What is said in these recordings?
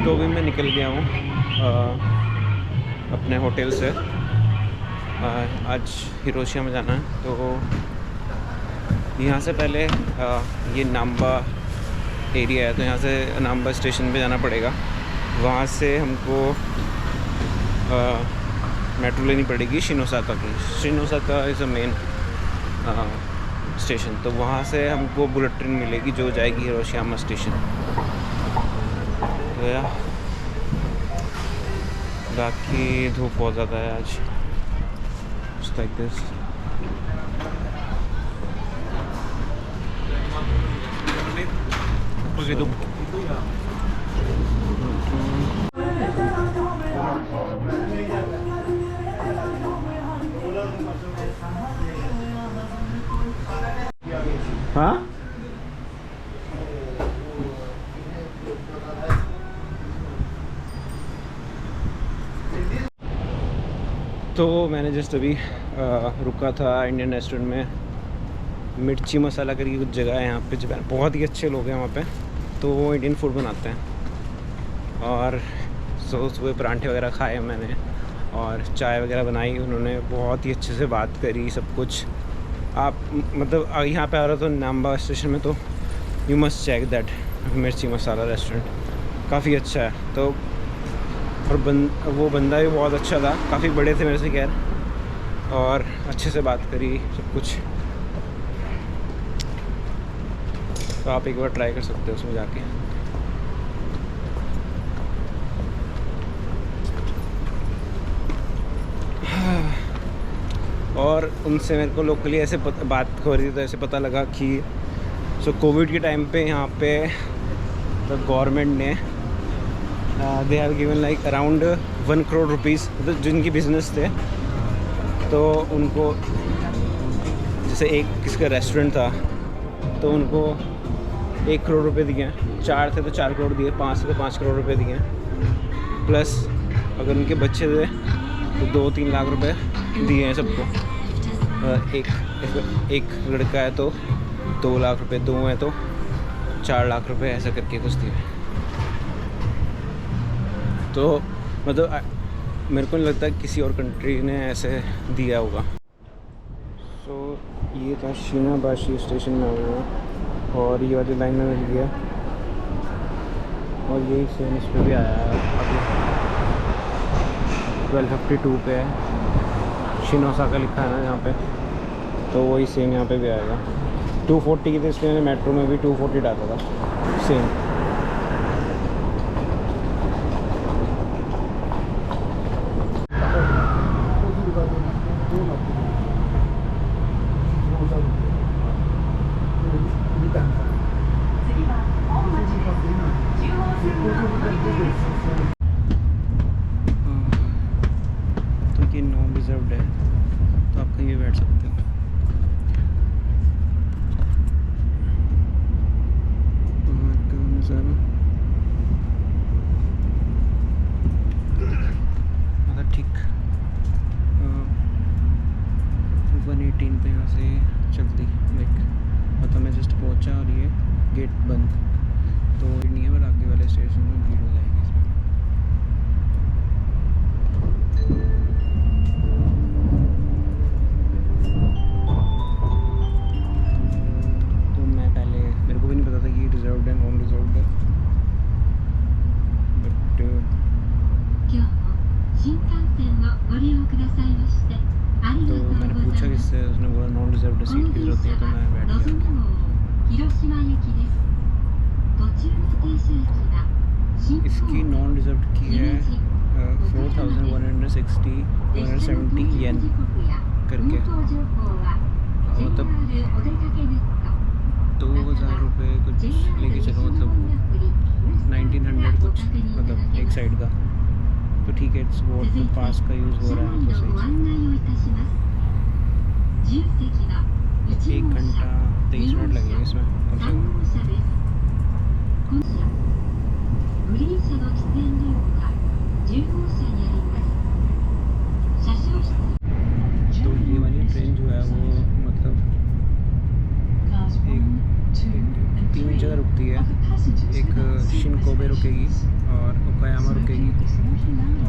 तो भी मैं निकल गया हूँ अपने होटल से। आज हिरोशिमा में जाना है, तो यहाँ से पहले ये नाम्बा एरिया है, तो यहाँ से नाम्बा स्टेशन पे जाना पड़ेगा। वहाँ से हमको मेट्रो लेनी पड़ेगी शिनोसाका की। शिनोसाका इज़ अ मेन स्टेशन, तो वहाँ से हमको बुलेट ट्रेन मिलेगी जो जाएगी हिरोशिमा स्टेशन। तो या बाकी धूप बहुत ज़्यादा है आज। Just like this. Begitu. हाँ? तो मैंने जस्ट अभी रुका था इंडियन रेस्टोरेंट में। मिर्ची मसाला करके कुछ जगह है यहाँ पे, जापान बहुत ही अच्छे लोग हैं वहाँ पे, तो वो इंडियन फूड बनाते हैं। और सुबह परांठे वगैरह खाए मैंने और चाय वगैरह बनाई उन्होंने, बहुत ही अच्छे से बात करी सब कुछ। आप मतलब यहाँ पे आ रहे हो तो नाम्बा स्टेशन में, तो यू मस्ट चेक दैट मिर्ची मसाला रेस्टोरेंट, काफ़ी अच्छा है। तो और वो बंदा भी बहुत अच्छा था, काफ़ी बड़े थे मेरे से खैर, और अच्छे से बात करी सब कुछ। तो आप एक बार ट्राई कर सकते हो उसमें जाके। और उनसे मेरे को लोकली ऐसे बात हो रही थी, तो ऐसे पता लगा कि कोविड के टाइम पे यहाँ पे तो गवर्नमेंट ने they have given like around 1 crore rupees, मतलब जिनकी बिज़नेस थे तो उनको, जैसे एक किसका रेस्टोरेंट था तो उनको 1 करोड़ रुपए दिए, 4 थे तो 4 करोड़ दिए, 5 थे तो 5 करोड़ रुपए दिए, प्लस अगर उनके बच्चे थे तो 2-3 लाख रुपए दिए हैं सबको। एक लड़का है तो 2 लाख रुपए, 2 हैं तो 4 लाख रुपए, ऐसा करके कुछ दिए। तो मतलब मेरे को नहीं लगता किसी और कंट्री ने ऐसे दिया होगा। सो ये था शिनाबाशी स्टेशन में हुआ, और ये वाली लाइन में मिल गया, और यही सेम इस पर भी आया है अभी 1252 पे है, शिनोसाका लिखा है ना यहाँ पे, तो वही सेम यहाँ पे भी आएगा। 240 की थी, इसलिए मैंने मेट्रो में भी 240 डाला था सेम। तो ये नॉन रिजर्व्ड है, तो आप कहीं भी बैठ सकते हो। मतलब ठीक 118 पे यहाँ से चलती लाइक, मतलब मैं जस्ट पहुँचा और ये गेट बंद, तो नहीं है, पर आगे वाले स्टेशन में भीड़ हो जाएगी इसमें। तो मैं पहले, मेरे को भी नहीं पता था कि रिजर्व्ड है नॉन रिजर्व्ड है, बट तो मैंने पूछा किससे, उसने बोला नॉन रिजर्व्ड सीट की जरूरत है, तो मैं बैठ गया। इसकी नॉन रिजर्व्ड की है 4170 येन करके, मतलब 2000 रुपये कुछ लेके चलो, मतलब 1900 कुछ, मतलब एक साइड का। तो ठीक है, इट्स वॉट द पास का यूज़ हो रहा है तो सही। 1 घंटा 23 मिनट लगेंगे इसमें कम से कम। तो ये वाली ट्रेन जो है वो मतलब एक 3 जगह रुकती है, एक शिनकोबा कोबे रुकेगी और ओकायामा रुकेगी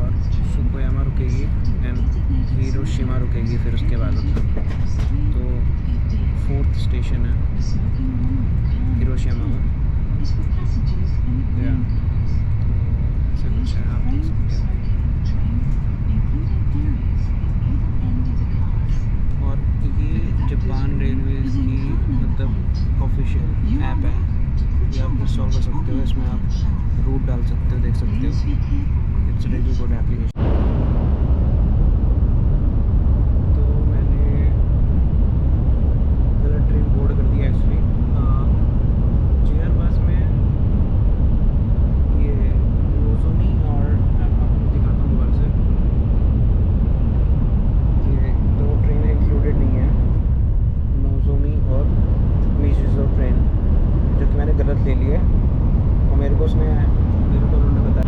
और फुकुयामा रुकेगी एंड हिरोशिमा रुकेगी फिर उसके बाद। तो 4th स्टेशन है हिरोशिमा का। या तो ऐसे कुछ है, आप देख सकते हो। और ये जापान रेलवेज़ की मतलब ऑफिशियल ऐप है, ये आप इंस्टॉल कर सकते हो। इसमें आप रूट डाल सकते हो, देख सकते हो। It's really good application. ले लिए और मेरे को उन्होंने बताया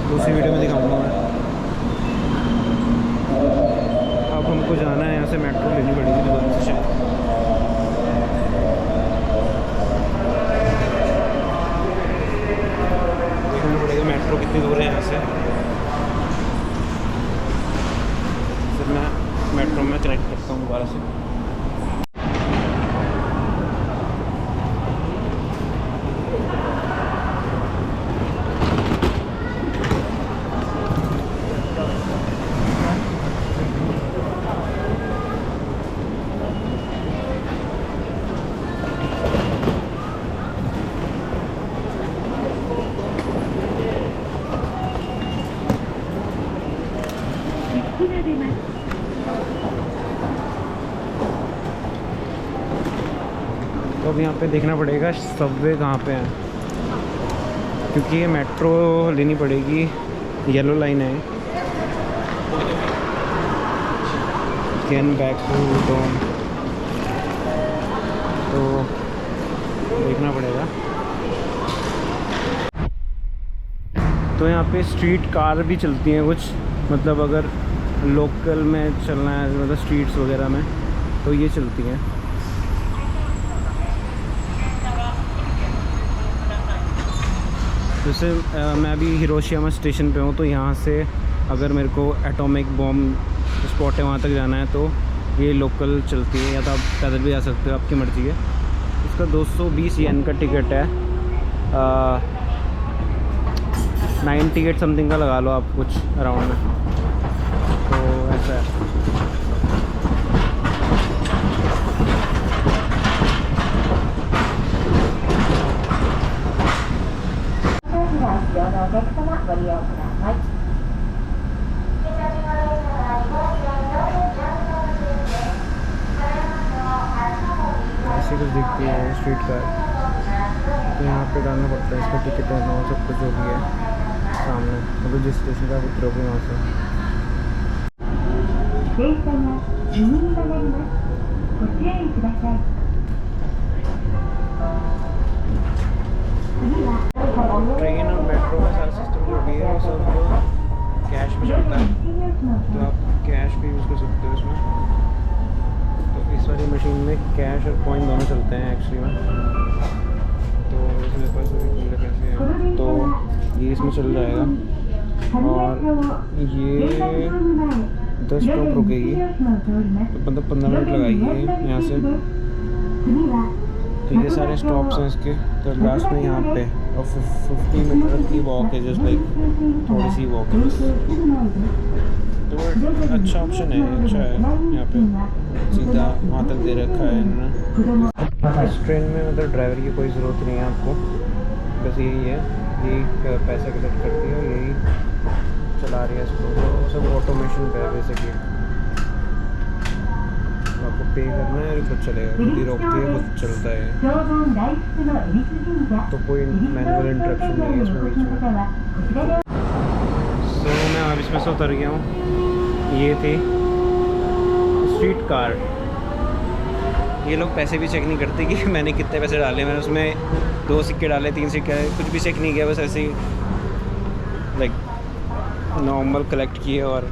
दूसरी वीडियो में दिखाऊंगा मैं। अब हमको जाना है, यहाँ से मेट्रो लेनी पड़ेगी दोबारा से शायद। देखना पड़ेगा मेट्रो कितनी दूर है यहाँ से, फिर मैं मेट्रो में कनेक्ट करता हूँ दोबारा से। तो अब यहाँ पे देखना पड़ेगा सबवे कहाँ पे है, क्योंकि ये मेट्रो लेनी पड़ेगी, येलो लाइन है। गेन बैक टू होम, तो देखना पड़ेगा। तो यहाँ पे स्ट्रीट कार भी चलती हैं कुछ, मतलब अगर लोकल में चलना है, मतलब स्ट्रीट्स वगैरह में, तो ये चलती हैं। जैसे मैं अभी हिरोशिमा स्टेशन पे हूँ, तो यहाँ से अगर मेरे को एटॉमिक बॉम्ब स्पॉट है वहाँ तक जाना है, तो ये लोकल चलती है, या तो आप पैदल भी जा सकते हो, आपकी मर्ज़ी है। इसका 220 येन का टिकट है, 9 टिकट समथिंग का लगा लो आप कुछ अराउंड में। तो ऐसा है। ऐसी कुछ दिखती है स्ट्रीट कार, तो यहाँ पे डालना पड़ता है, इसका टिकट है, और सब कुछ जो भी है सामने, मतलब जिस स्टेशन का उतरोगे वहाँ से। ट्रेन और मेट्रो का सारा सिस्टम जो भी है वो सब कैश में चलता है, तो आप कैश भी यूज़ कर सकते हो इसमें। तो इस वाली मशीन में कैश और कॉइन दोनों चलते हैं एक्चुअली में। तो इसमें पास अभी पैसे हैं, तो ये इसमें चल जाएगा। और ये 10 स्टॉप रुकेगी, तो मतलब 15 मिनट लगाएगी यहाँ से। तो ये सारे स्टॉप्स हैं इसके, तो लास्ट में यहाँ पे और 50 मीटर की वॉक है, जस्ट लाइक थोड़ी सी वॉक है बस। तो अच्छा ऑप्शन है, अच्छा है। यहाँ पे सीधा वहाँ तक दे रखा है इन्होंने। इस ट्रेन में मतलब ड्राइवर की कोई ज़रूरत नहीं है आपको, बस यही है, यही पैसा कलेक्ट करती है और यही चला रही है इसको। तो सब ऑटोमेशन पे है बेसिकली, आपको पे करना है और खुद चलेगा, खुद ही रोकती है, खुद चलता है। तो कोई मैनुअल इंटरप्शन नहीं है इसमें बीच में। सो मैं अब इसमें से उतर गया हूँ। ये थी स्ट्रीट कार। ये लोग पैसे भी चेक नहीं करते कि मैंने कितने पैसे डाले। मैंने उसमें 2 सिक्के डाले, 3 सिक्के डाले, कुछ भी चेक नहीं किया, बस ऐसे ही लाइक नॉर्मल कलेक्ट किए और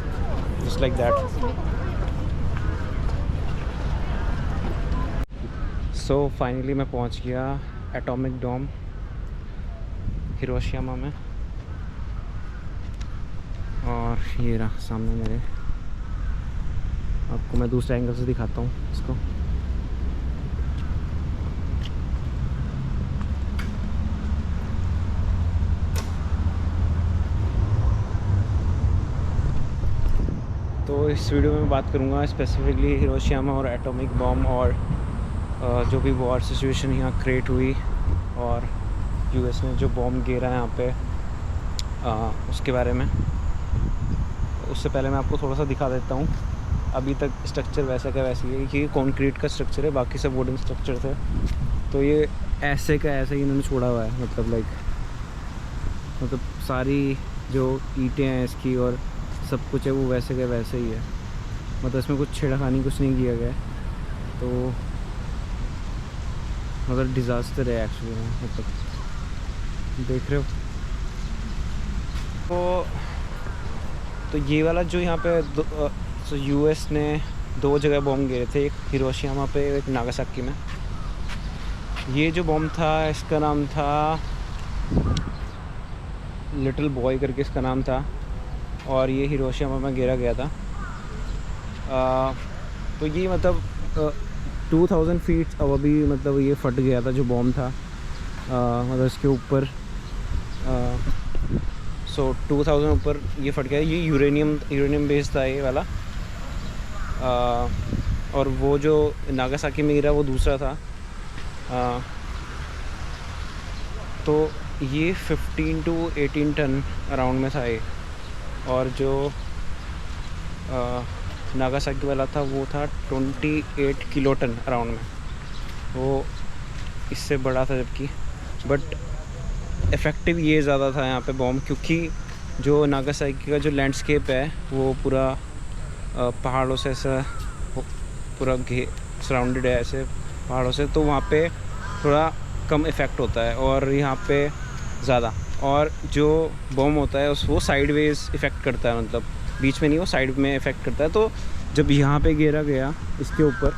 just like that. So finally मैं पहुंच गया एटॉमिक डोम हिरोशिमा में, और ये रहा सामने मेरे। आपको मैं दूसरे एंगल से दिखाता हूँ इसको। तो इस वीडियो में बात करूँगा स्पेसिफिकली हिरोशिमा और एटॉमिक बॉम्ब और जो भी वॉर सिचुएशन यहाँ क्रिएट हुई, और यूएस ने जो बॉम्ब गिरा यहाँ पे उसके बारे में। उससे पहले मैं आपको थोड़ा सा दिखा देता हूँ। अभी तक स्ट्रक्चर वैसा का वैसे ही है, कि कंक्रीट का स्ट्रक्चर है, बाकी सब वुडन स्ट्रक्चर थे। तो ये ऐसे का ऐसे ही इन्होंने छोड़ा हुआ है, मतलब सारी जो ईंटें हैं इसकी और सब कुछ है वो वैसे का वैसे ही है, मतलब इसमें कुछ छेड़खानी कुछ नहीं किया गया है। तो मतलब डिज़ास्टर है एक्चुअली में, मतलब देख रहे हो। तो ये वाला जो यहाँ पे तो यूएस ने 2 जगह बॉम्ब गिरे थे, एक हिरोशिमा पे, एक नागासाकी में। ये जो बॉम्ब था इसका नाम था लिटिल बॉय करके इसका नाम था, और ये हिरोशिमा में गिरा गया था। तो ये मतलब 2000 फीट अब अभी मतलब ये फट गया था जो बॉम्ब था, मतलब इसके ऊपर 2000 ऊपर ये फट गया। ये यूरेनियम बेस्ड था ये वाला, और वो जो नागासाकी में गिरा वो दूसरा था। तो ये 15 to 18 टन अराउंड में था ये, और जो नागासाकी वाला था वो था 28 किलो टन अराउंड में, वो इससे बड़ा था जबकि। बट इफ़ेक्टिव ये ज़्यादा था यहाँ पे बॉम्ब, क्योंकि जो नागासाकी का जो लैंडस्केप है वो पूरा पहाड़ों से ऐसा पूरा सराउंडेड है ऐसे पहाड़ों से, तो वहाँ पे थोड़ा कम इफ़ेक्ट होता है, और यहाँ पे ज़्यादा। और जो बॉम्ब होता है वो साइडवेज इफ़ेक्ट करता है, मतलब बीच में नहीं, वो साइड में इफ़ेक्ट करता है। तो जब यहाँ पे गिरा गया इसके ऊपर,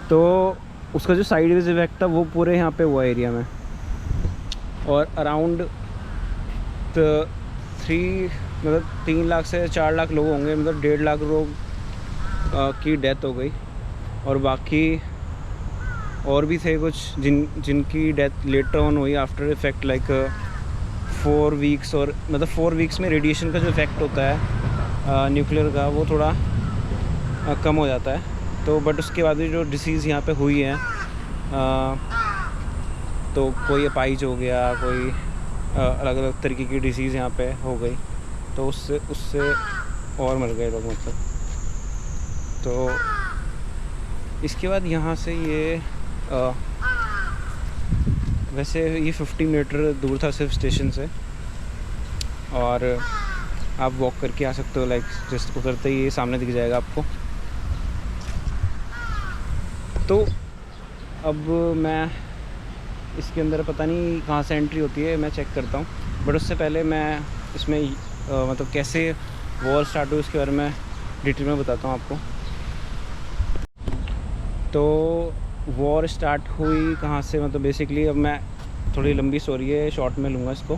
तो उसका जो साइडवेज इफ़ेक्ट था वो पूरे यहाँ पे हुआ एरिया में, और अराउंड 3 लाख से 4 लाख लोग होंगे, मतलब 1.5 लाख लोग की डेथ हो गई, और बाकी और भी थे कुछ जिनकी डेथ लेटर ऑन हुई आफ्टर इफ़ेक्ट लाइक 4 वीक्स। और मतलब 4 वीक्स में रेडिएशन का जो इफ़ेक्ट होता है न्यूक्लियर का, वो थोड़ा कम हो जाता है। तो बट उसके बाद भी जो डिसीज़ यहाँ पे हुई है, तो कोई अपाइज हो गया, कोई अलग अलग तरीके की डिसीज़ यहाँ पे हो गई, तो उससे और मर गए लोग मतलब। तो इसके बाद यहाँ से ये वैसे ये 50 मीटर दूर था सिर्फ स्टेशन से, और आप वॉक करके आ सकते हो, लाइक जस्ट उतरते ही ये सामने दिख जाएगा आपको। तो अब मैं इसके अंदर पता नहीं कहाँ से एंट्री होती है, मैं चेक करता हूँ, बट उससे पहले मैं इसमें मतलब कैसे वॉर स्टार्ट हुई उसके बारे में डिटेल में बताता हूँ आपको। तो वॉर स्टार्ट हुई कहाँ से, मतलब बेसिकली अब मैं थोड़ी लंबी स्टोरी है, शॉर्ट में लूँगा इसको।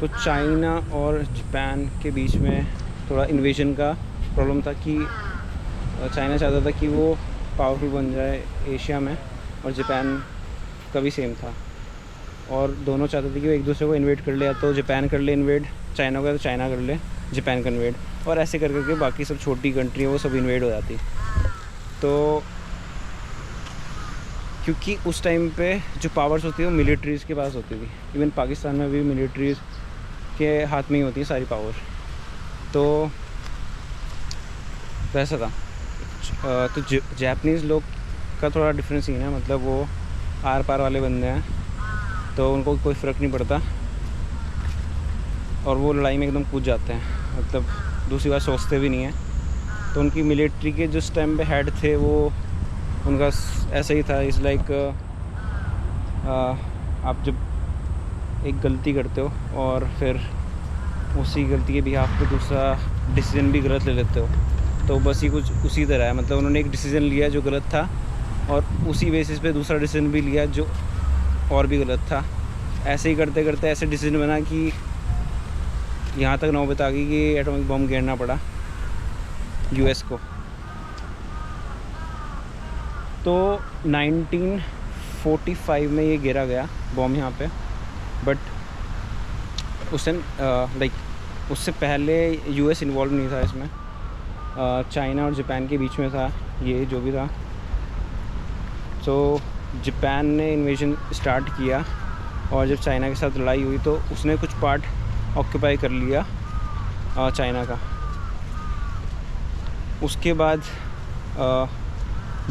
तो चाइना और जापान के बीच में थोड़ा इन्वेजन का प्रॉब्लम था कि चाइना चाहता था कि वो पावरफुल बन जाए एशिया में, और जापान का भी सेम था, और दोनों चाहते थे कि वो एक दूसरे को इन्वेड कर ले, या तो जापान कर ले इन्वेड चाइना को, तो चाइना कर ले जापान का इन्वेड, और ऐसे कर करके बाकी सब छोटी कंट्री है वो सब इन्वेड हो जाती। तो क्योंकि उस टाइम पे जो पावर्स होती है वो मिलिट्रीज़ के पास होती थी, इवन पाकिस्तान में भी मिलिट्रीज़ के हाथ में ही होती है सारी पावर। तो वैसा था। तो जापानीज़ लोग का थोड़ा डिफरेंस सीन है, मतलब वो आर पार वाले बंदे हैं, तो उनको कोई फ़र्क नहीं पड़ता, और वो लड़ाई में एकदम कूद जाते हैं, मतलब दूसरी बात सोचते भी नहीं हैं। तो उनकी मिलिट्री के जिस टाइम पे हेड थे वो उनका ऐसा ही था, इज़ लाइक आप जब एक गलती करते हो और फिर उसी गलती के बिहाफ पे दूसरा डिसीज़न भी गलत ले लेते हो, तो बस ये कुछ उसी तरह है। मतलब उन्होंने एक डिसीज़न लिया जो गलत था, और उसी बेसिस पे दूसरा डिसीज़न भी लिया जो और भी गलत था। ऐसे ही करते करते ऐसे डिसीज़न बना कि यहाँ तक नौबत आ गई कि एटॉमिक बम गिरना पड़ा यूएस को। तो 1945 में ये गिरा गया बॉम्ब यहाँ पे, बट उस टाइम लाइक उससे पहले यूएस इन्वॉल्व नहीं था इसमें, चाइना और जापान के बीच में था ये जो भी था। तो जापान ने इन्वेजन स्टार्ट किया, और जब चाइना के साथ लड़ाई हुई तो उसने कुछ पार्ट ऑक्यूपाई कर लिया चाइना का। उसके बाद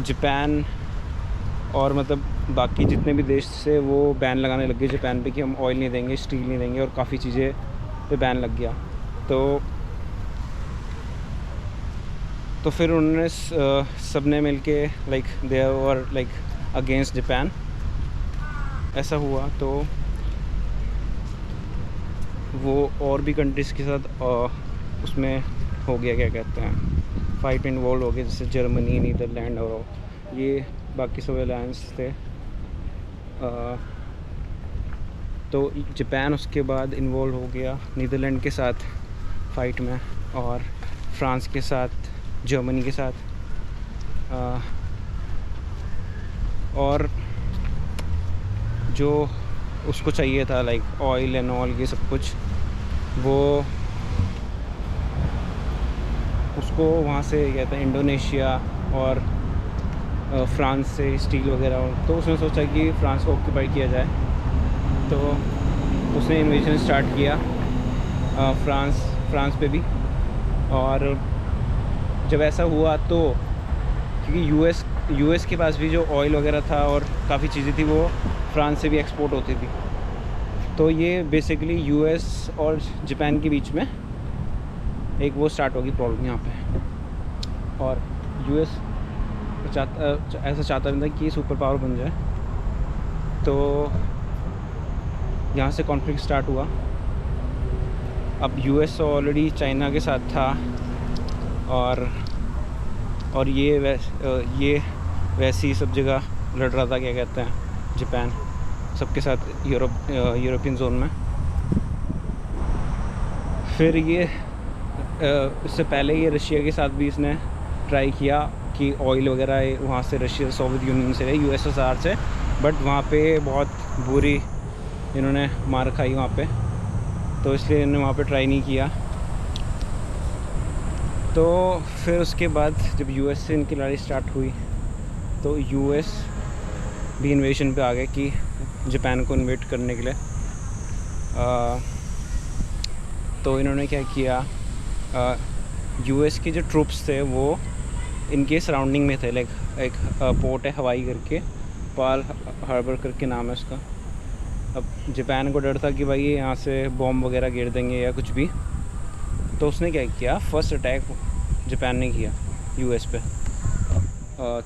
जापान और मतलब बाकी जितने भी देश से वो बैन लगाने लग गए जापान पे कि हम ऑयल नहीं देंगे, स्टील नहीं देंगे, और काफ़ी चीज़ें पे बैन लग गया। तो फिर उन्होंने सब ने मिल के like they were like against Japan, ऐसा हुआ। तो वो और भी कंट्रीज़ के साथ उसमें हो गया, क्या कहते हैं, फाइट इन्वॉल्व हो गए, जैसे जर्मनी, नीदरलैंड और ये बाकी सब अलायंस थे। तो जापान उसके बाद इन्वॉल्व हो गया नीदरलैंड के साथ फ़ाइट में, और फ्रांस के साथ, जर्मनी के साथ, और जो उसको चाहिए था लाइक ऑयल एंड ऑल ये सब कुछ, वो उसको वहाँ से कहते हैं इंडोनेशिया और फ्रांस से स्टील वगैरह। तो उसने सोचा कि फ्रांस को ऑक्यूपाई किया जाए, तो उसने इन्वेजन स्टार्ट किया फ्रांस पे भी। और जब ऐसा हुआ तो क्योंकि यूएस के पास भी जो ऑयल वगैरह था और काफ़ी चीज़ें थी वो फ्रांस से भी एक्सपोर्ट होती थी, तो ये बेसिकली यूएस और जापान के बीच में एक वो स्टार्ट होगी प्रॉब्लम यहाँ पे। और यूएस ऐसा चाहता नहीं था कि सुपर पावर बन जाए, तो यहाँ से कॉन्फ्लिक्ट स्टार्ट हुआ। अब यूएस ऑलरेडी चाइना के साथ था, और ये वैसे ही सब जगह लड़ रहा था, क्या कहते हैं, जापान सबके साथ यूरोपियन जोन में। फिर ये इससे पहले ये रशिया के साथ भी इसने ट्राई किया कि ऑयल वगैरह वहाँ से रशिया सोवियत यूनियन से यूएसएसआर से, बट वहाँ पे बहुत बुरी इन्होंने मार खाई वहाँ पे, तो इसलिए इन्होंने वहाँ पे ट्राई नहीं किया। तो फिर उसके बाद जब यूएस से इनकी लड़ाई स्टार्ट हुई तो यूएस भी इन्वेशन पे आ गए कि जापान को इन्वेट करने के लिए। तो इन्होंने क्या किया, यूएस के जो ट्रूप्स थे वो इनके सराउंडिंग में थे। लाइक एक पोर्ट है हवाई करके, पाल हार्बर करके नाम है उसका। अब जापान को डर था कि भाई यहाँ से बॉम्ब वगैरह गिर देंगे या कुछ भी, तो उसने क्या किया, फर्स्ट अटैक जापान ने किया यूएस पे।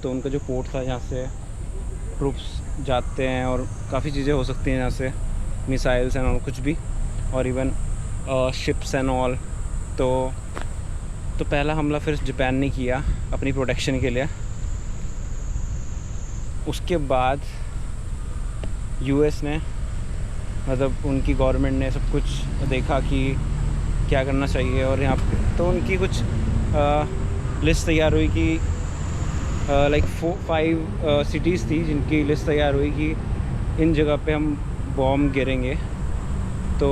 तो उनका जो पोर्ट था जहाँ से ट्रूप्स जाते हैं और काफ़ी चीज़ें हो सकती हैं यहाँ से, मिसाइल्स एंड और कुछ भी, और इवन शिप्स एंड ऑल। तो पहला हमला फिर जापान ने किया अपनी प्रोटेक्शन के लिए। उसके बाद यूएस ने, मतलब उनकी गवर्नमेंट ने सब कुछ देखा कि क्या करना चाहिए, और यहाँ तो उनकी कुछ लिस्ट तैयार हुई कि लाइक 4-5 सिटीज़ थी जिनकी लिस्ट तैयार हुई कि इन जगह पे हम बॉम्ब गिरेंगे। तो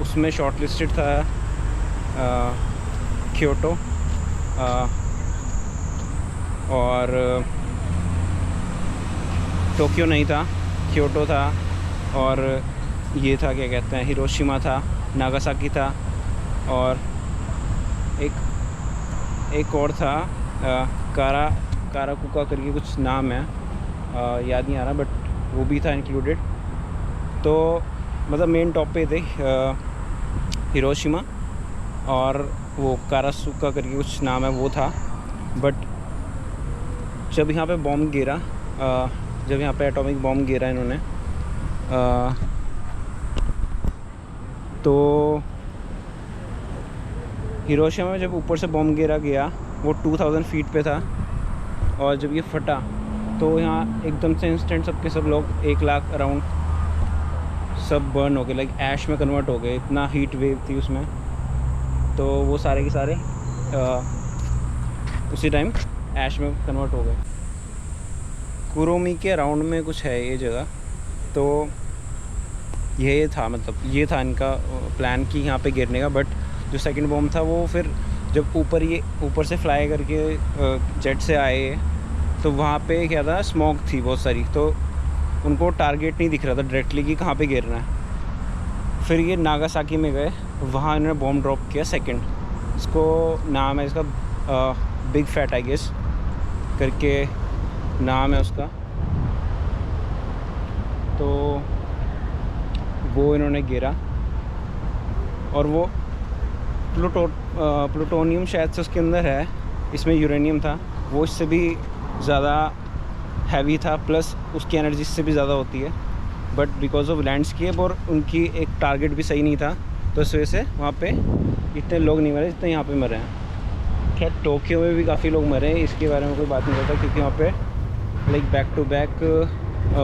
उसमें शॉर्ट लिस्टेड था क्योटो और टोक्यो नहीं था, क्योटो था, और ये था क्या कहते हैं, हिरोशिमा था, नागासाकी था, और एक और था काराकुका करके कुछ नाम है, याद नहीं आ रहा, बट वो भी था इंक्लूडेड। तो मतलब मेन टॉप पे थे हिरोशिमा और वो कारासुका करके कुछ नाम है वो था। बट जब यहाँ पे बॉम्ब गिरा, जब यहाँ पे एटॉमिक बॉम्ब गिरा इन्होंने, तो हिरोशिमा में जब ऊपर से बॉम्ब गिरा गया वो 2000 फीट पे था, और जब ये फटा तो यहाँ एकदम से इंस्टेंट सबके सब लोग 1 लाख अराउंड सब बर्न हो गए, लाइक ऐश में कन्वर्ट हो गए। इतना हीट वेव थी उसमें, तो वो सारे के सारे उसी टाइम ऐश में कन्वर्ट हो गए। कुरोमी के अराउंड में कुछ है ये जगह। तो ये था, मतलब ये था इनका प्लान कि यहाँ पे गिरने का। बट जो सेकंड बॉम्ब था वो फिर जब ऊपर से फ्लाई करके जेट से आए तो वहाँ पे क्या था, स्मॉग थी बहुत सारी, तो उनको टारगेट नहीं दिख रहा था डायरेक्टली कि कहाँ पे गिरना है। फिर ये नागासाकी में गए, वहाँ इन्होंने बॉम्ब ड्रॉप किया सेकंड। इसको नाम है इसका बिग फैट आई गेस करके नाम है उसका। तो वो इन्होंने गिरा, और वो प्लूटोनियम शायद से उसके अंदर है, इसमें यूरेनियम था, वो इससे भी ज़्यादा हैवी था, प्लस उसकी एनर्जी इससे भी ज़्यादा होती है। बट बिकॉज ऑफ लैंडस्केप और उनकी एक टारगेट भी सही नहीं था, तो इस वजह से वहाँ पे इतने लोग नहीं मरे जितने यहाँ पे मरे हैं। खैर टोक्यो में भी काफ़ी लोग मरे हैं, इसके बारे में कोई बात नहीं करता, क्योंकि वहाँ पे like back to back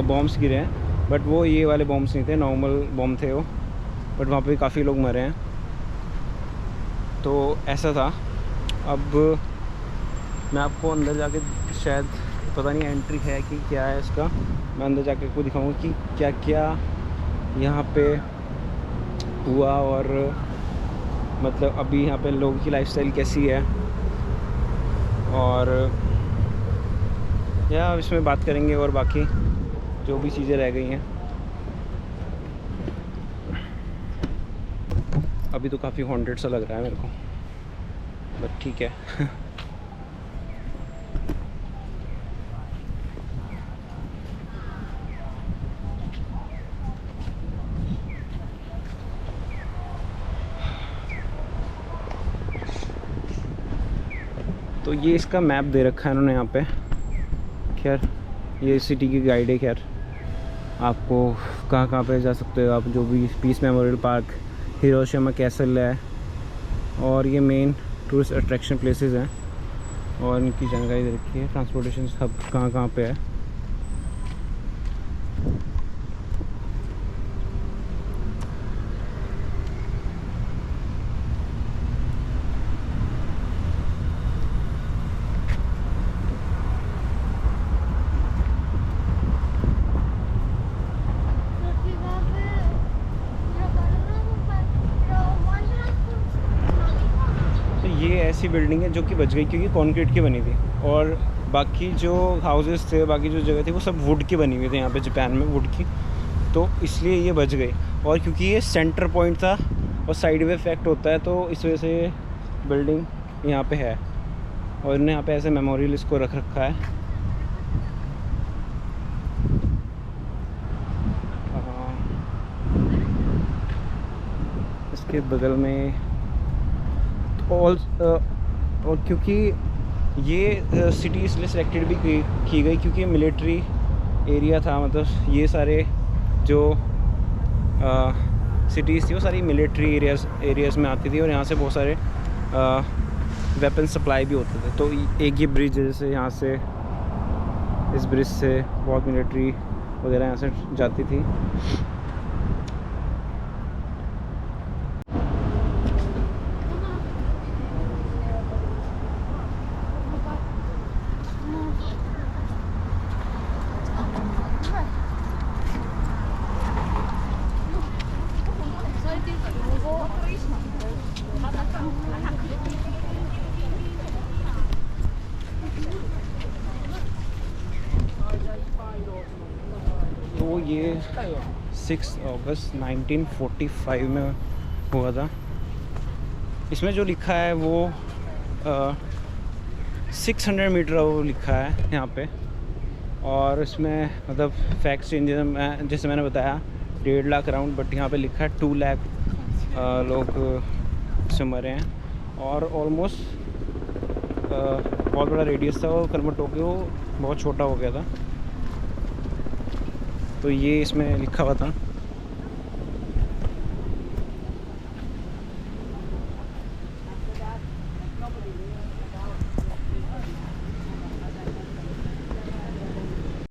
bombs गिरे हैं। बट वो ये वाले बॉम्ब्स नहीं थे, नॉर्मल बॉम्ब थे वो, बट वहाँ पे काफ़ी लोग मरे हैं। तो ऐसा था। अब मैं आपको अंदर जाके, शायद पता नहीं एंट्री है कि क्या है इसका, मैं अंदर जाके आपको दिखाऊंगा कि क्या क्या यहाँ पे हुआ, और मतलब अभी यहाँ पे लोगों की लाइफस्टाइल कैसी है, और या इसमें बात करेंगे और बाकी जो भी चीज़ें रह गई हैं। अभी तो काफ़ी हॉन्टेड सा लग रहा है मेरे को, बट ठीक है। तो ये इसका मैप दे रखा है इन्होंने यहाँ पे। खैर ये सिटी की गाइड है। खैर आपको कहाँ पे जा सकते हो आप, जो भी Peace Memorial Park, Hiroshima Castle है, और ये मेन टूरिस्ट अट्रैक्शन प्लेसेस हैं, और इनकी जानकारी दे रखी है, ट्रांसपोर्टेशन हब कहाँ पे है। ऐसी बिल्डिंग है जो कि बच गई क्योंकि कंक्रीट की बनी थी, और बाकी जो हाउसेस थे, बाकी जो जगह थी वो सब वुड की बनी हुई थी यहाँ पे जापान में, वुड की, तो इसलिए ये बच गई। और क्योंकि ये सेंटर पॉइंट था और साइड वे इफेक्ट होता है, तो इस वजह से बिल्डिंग यहाँ पे है, और इन्होंने यहाँ पे ऐसे मेमोरियल इसको रख रखा है। इसके बगल में और क्योंकि ये सिटी इसलिए सिलेक्टेड भी की गई क्योंकि मिलिट्री एरिया था, मतलब ये सारे जो सिटीज़ थी वो सारी मिलिट्री एरियाज़ में आती थी, और यहाँ से बहुत सारे वेपन सप्लाई भी होते थे। तो एक ये ब्रिज है, जैसे यहाँ से इस ब्रिज से बहुत मिलिट्री वगैरह यहाँ से जाती थी। तो ये 6 अगस्त 1945 में हुआ था। इसमें जो लिखा है वो 600 मीटर वो लिखा है यहाँ पे, और इसमें मतलब फैक्ट चेंज में जैसे मैंने बताया 1.5 लाख अराउंड, बट यहाँ पे लिखा है 2 लाख लोग से मरे हैं, और ऑलमोस्ट बहुत बड़ा रेडियस था वो कन्वर्ट होकर वो बहुत छोटा हो गया था। तो ये इसमें लिखा हुआ था।